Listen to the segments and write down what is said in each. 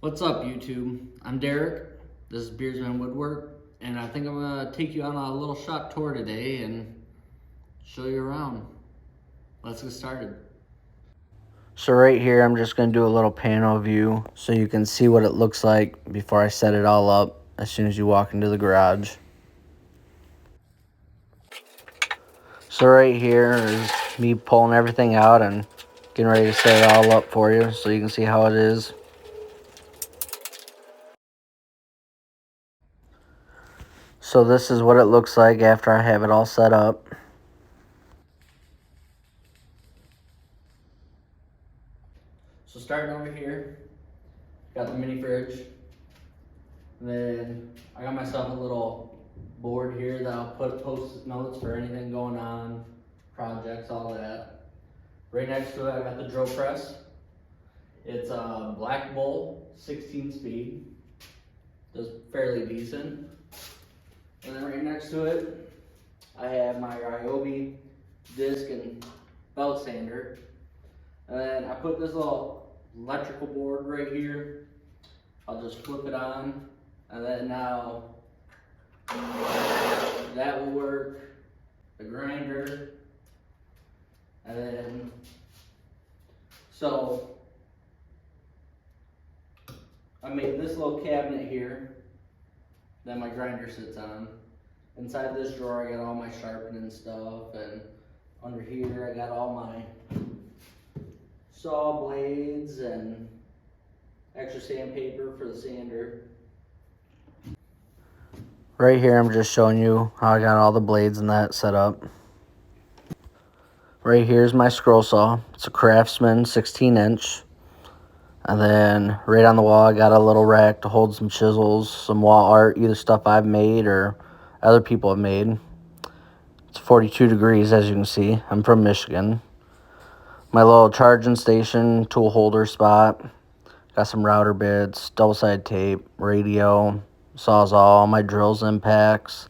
What's up, YouTube? I'm Derek. This is Beersman Woodwork, and I think I'm gonna take you on a little shop tour today and show you around. Let's get started. So right here, I'm just gonna do a little panel view so you can see what it looks like before I set it all up as soon as you walk into the garage. So right here is me pulling everything out and getting ready to set it all up for you so you can see how it is. So this is what it looks like after I have it all set up. So starting over here, got the mini fridge. Then I got myself a little board here that I'll put post-it notes for anything going on, projects, all that. Right next to it, I got the drill press. It's a Black Bull 16 speed. Does fairly decent. And then right next to it, I have my Ryobi disc and belt sander. And then I put this little electrical board right here. I'll just flip it on, and then now that will work. The grinder, and then so I made this little cabinet here that my grinder sits on. Inside this drawer, I got all my sharpening stuff, and under here, I got all my saw blades and extra sandpaper for the sander. Right here, I'm just showing you how I got all the blades and that set up. Right here is my scroll saw. It's a Craftsman 16-inch. And then right on the wall, I got a little rack to hold some chisels, some wall art, either stuff I've made or other people have made. It's 42 degrees, as you can see. I'm from Michigan. My little charging station, tool holder spot. Got some router bits, double-sided tape, radio, sawzall, all my drills, impacts,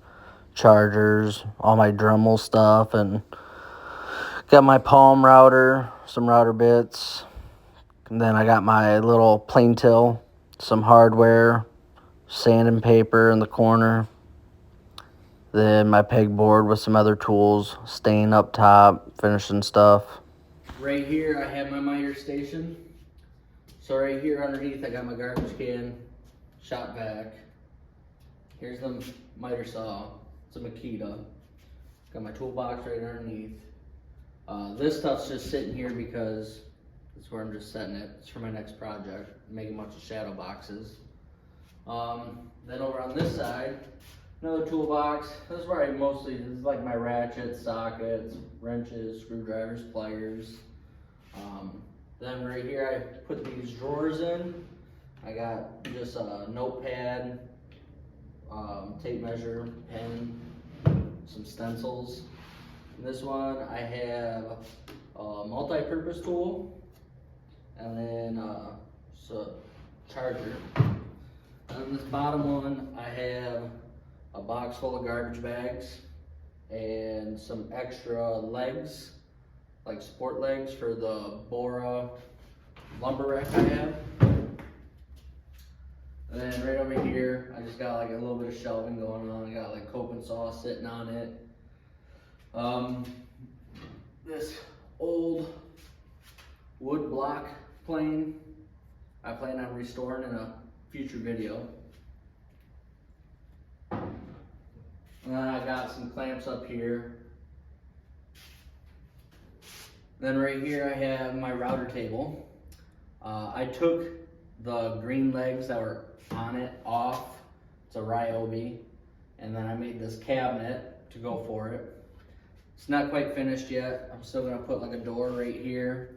chargers, all my Dremel stuff, and got my palm router, some router bits. And then I got my little plane till, some hardware, sand and paper in the corner. Then my pegboard with some other tools, stain up top, finishing stuff. Right here I have my miter station. So right here underneath I got my garbage can, shop vac. Here's the miter saw, it's a Makita. Got my toolbox right underneath. This stuff's just sitting here because that's where I'm just setting it. It's for my next project, making a bunch of shadow boxes. Then over on this side, another toolbox. This is where this is like my ratchets, sockets, wrenches, screwdrivers, pliers. Then right here I put these drawers in. I got just a notepad, tape measure, pen, some stencils. In this one I have a multi-purpose tool, and then so charger. And in this bottom one I have a box full of garbage bags and some extra legs, like support legs for the Bora lumber rack I have. And then right over here, I just got like a little bit of shelving going on. I got like coping saw sitting on it. This old wood block plane, I plan on restoring in a future video. And then I got some clamps up here. Then right here I have my router table. I took the green legs that were on it off. It's a Ryobi. And then I made this cabinet to go for it. It's not quite finished yet. I'm still gonna put like a door right here.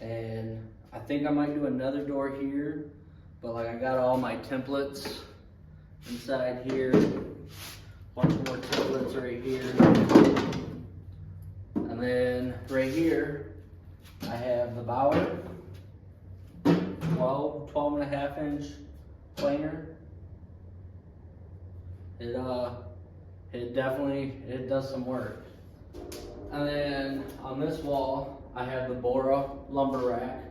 And I think I might do another door here. But like I got all my templates inside here. Bunch more templates right here. And then right here, I have the Bauer 12.5-inch planer. It does some work. And then on this wall, I have the Bora lumber rack.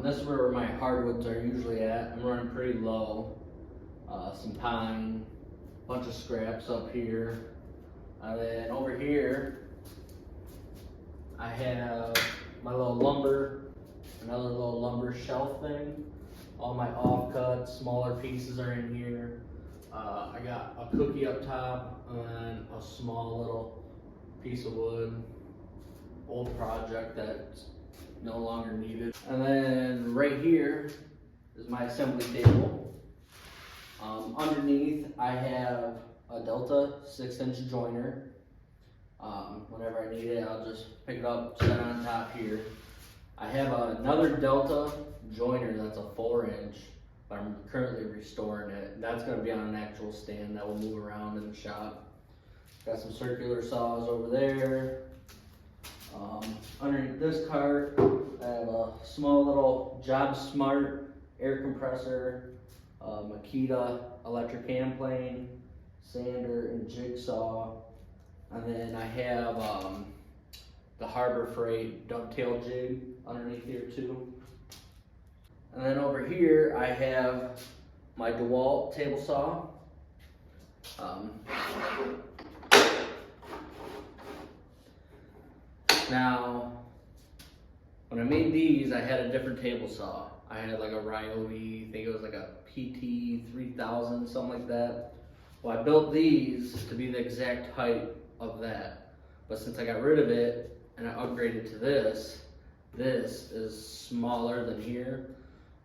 This is where my hardwoods are usually at. I'm running pretty low. Some pine, bunch of scraps up here. And then over here, I have my little lumber, another little lumber shelf thing. All my offcuts, smaller pieces are in here. I got a cookie up top and then a small little piece of wood, old project that's no longer needed. And then right here is my assembly table. Underneath I have a Delta 6-inch joiner. Whenever I need it, I'll just pick it up, set it on top here. I have another Delta joiner that's a 4-inch, but I'm currently restoring it. That's going to be on an actual stand that will move around in the shop. Got some circular saws over there. Underneath this cart, I have a small little Job Smart air compressor, Makita electric hand plane, sander, and jigsaw. And then I have the Harbor Freight dovetail jig underneath here too. And then over here I have my DeWalt table saw. Now, when I made these, I had a different table saw. I had like a Ryobi, I think it was like a PT 3000, something like that. Well, I built these to be the exact height of that. But since I got rid of it and I upgraded to this is smaller than here.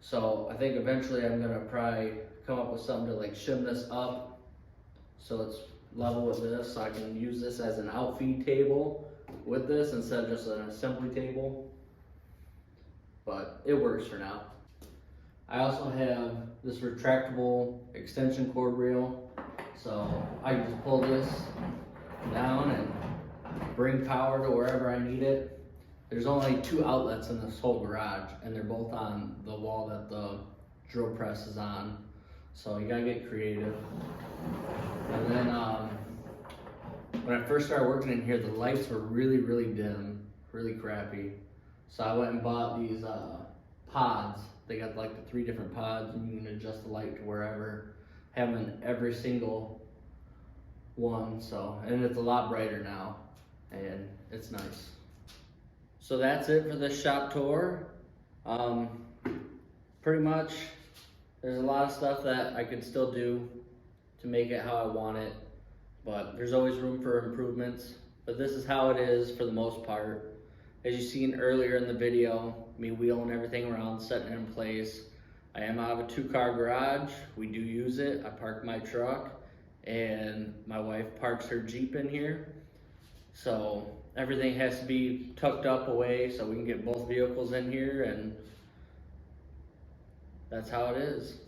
So I think eventually I'm gonna probably come up with something to like shim this up so it's level with this, so I can use this as an outfeed table with this instead of just an assembly table. But it works for now. I also have this retractable extension cord reel, so I can just pull this down and bring power to wherever I need it. There's only 2 outlets in this whole garage, and they're both on the wall that the drill press is on, so you gotta get creative. And then when I first started working in here, the lights were really dim, really crappy. So I went and bought these pods. They got like the 3 different pods, and you can adjust the light to wherever. Have them in every single one, so, and it's a lot brighter now, and it's nice. So that's it for this shop tour. Pretty much, there's a lot of stuff that I could still do to make it how I want it, but there's always room for improvements. But this is how it is for the most part. As you seen earlier in the video, me wheeling everything around, setting it in place. I am out of a 2-car garage. We do use it. I park my truck and my wife parks her Jeep in here. So everything has to be tucked up away so we can get both vehicles in here, and that's how it is.